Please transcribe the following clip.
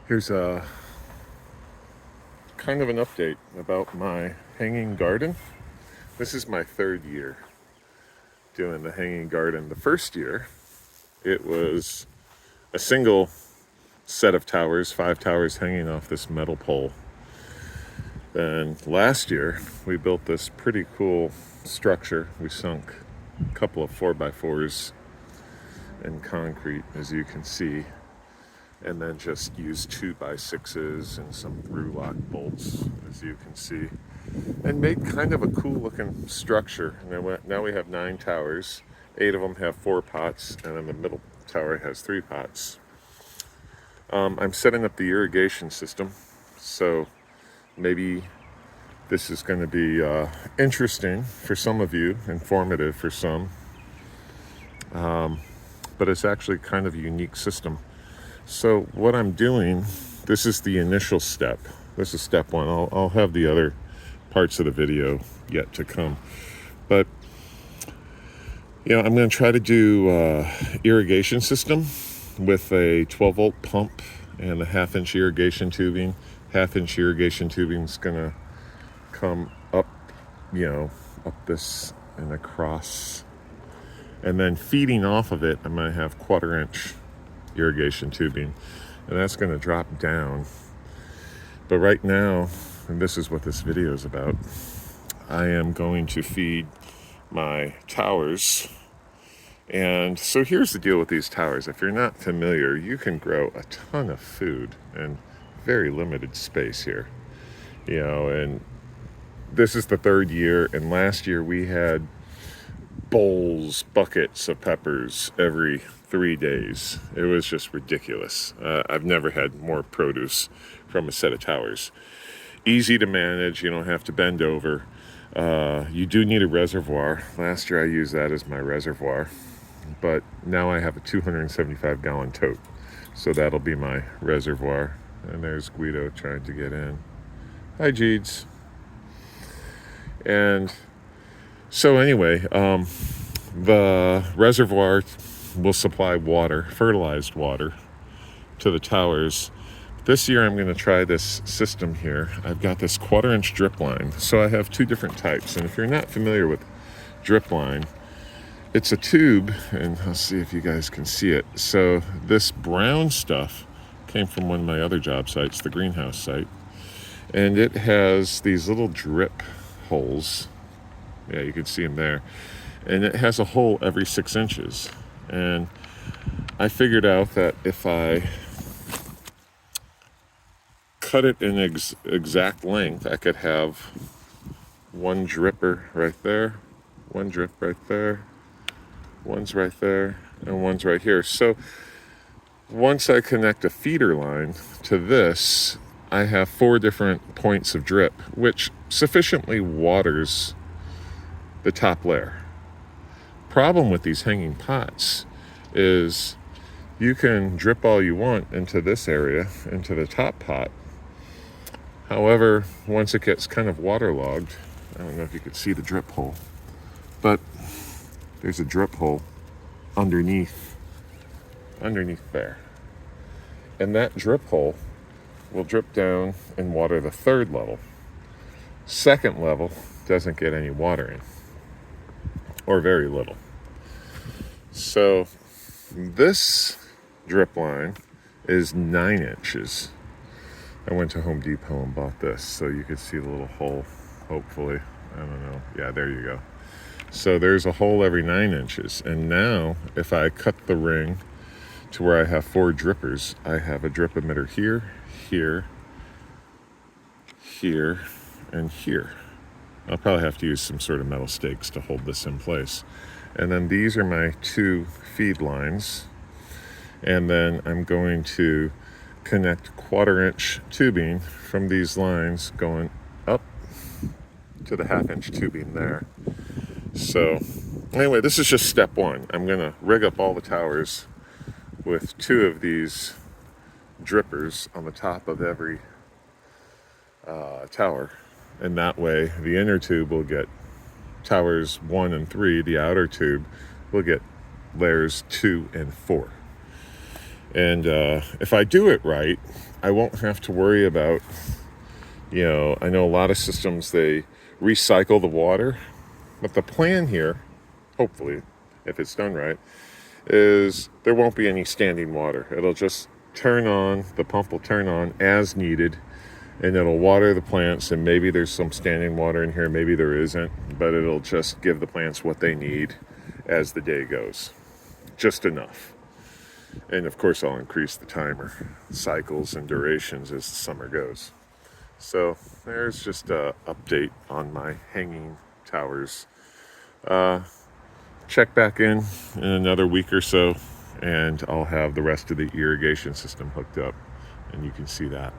Here's a kind of an update about my hanging garden. This is my third year doing the hanging garden. The first year, it was a single set of towers, 5 towers hanging off this metal pole. Then last year, we built this pretty cool structure. We sunk a couple of 4x4s in concrete, as you can see, and then just used 2x6s and some through lock bolts, as you can see, and made kind of a cool looking structure. And now we have 9 towers. 8 of them have 4 pots, and then the middle tower has 3 pots. I'm setting up the irrigation system, so maybe this is going to be interesting for some of you, informative for some, but it's actually kind of a unique system. So what I'm doing, this is the initial step. This is step 1. I'll have the other parts of the video yet to come. But, I'm going to try to do irrigation system with a 12-volt pump and a 1/2-inch irrigation tubing. 1/2-inch irrigation tubing is going to come up, up this and across. And then feeding off of it, I'm going to have 1/4-inch irrigation tubing, and that's going to drop down. But right now, and this is what this video is about, I am going to feed my towers. And so here's the deal with these towers. If you're not familiar, you can grow a ton of food in very limited space here. And this is the third year, and last year we had bowls, buckets of peppers every 3 days. It was just ridiculous. I've never had more produce from a set of towers. Easy to manage, you don't have to bend over. You do need a reservoir. Last year I used that as my reservoir, but now I have a 275-gallon tote, so that'll be my reservoir. And there's Guido trying to get in. Hi, Jeeds. And so anyway, the reservoir will supply water, fertilized water, to the towers. This year I'm going to try this system here. I've got this 1/4-inch drip line. So I have 2 different types. And if you're not familiar with drip line, it's a tube, and I'll see if you guys can see it. So this brown stuff came from one of my other job sites, the greenhouse site. And it has these little drip holes. Yeah, you can see them there. And it has a hole every 6 inches. And I figured out that if I cut it in exact length, I could have one dripper right there, one drip right there, one's right there, and one's right here. So once I connect a feeder line to this, I have 4 different points of drip, which sufficiently waters the top layer. Problem with these hanging pots is you can drip all you want into this area, into the top pot. However, once it gets kind of waterlogged, I don't know if you could see the drip hole, but there's a drip hole underneath there. And that drip hole will drip down and water the 3rd level. 2nd level doesn't get any watering, or very little. So this drip line is 9 inches. I went to Home Depot and bought this so you could see the little hole, hopefully. I don't know. Yeah, there you go. So there's a hole every 9 inches. And now if I cut the ring to where I have 4 drippers, I have a drip emitter here, here, here, and here. I'll probably have to use some sort of metal stakes to hold this in place. And then these are my 2 feed lines. And then I'm going to connect 1/4-inch tubing from these lines going up to the 1/2-inch tubing there. So anyway, this is just step 1. I'm going to rig up all the towers with 2 of these drippers on the top of every tower. And that way the inner tube will get towers 1 and 3. The outer tube will get layers 2 and 4. And if I do it right, I won't have to worry about, I know a lot of systems, they recycle the water. But the plan here, hopefully, if it's done right, is there won't be any standing water. It'll just turn on, the pump will turn on as needed, and it'll water the plants. And maybe there's some standing water in here, maybe there isn't, but it'll just give the plants what they need as the day goes. Just enough. And of course, I'll increase the timer cycles and durations as the summer goes. So there's just an update on my hanging towers. Check back in another week or so, and I'll have the rest of the irrigation system hooked up, and you can see that.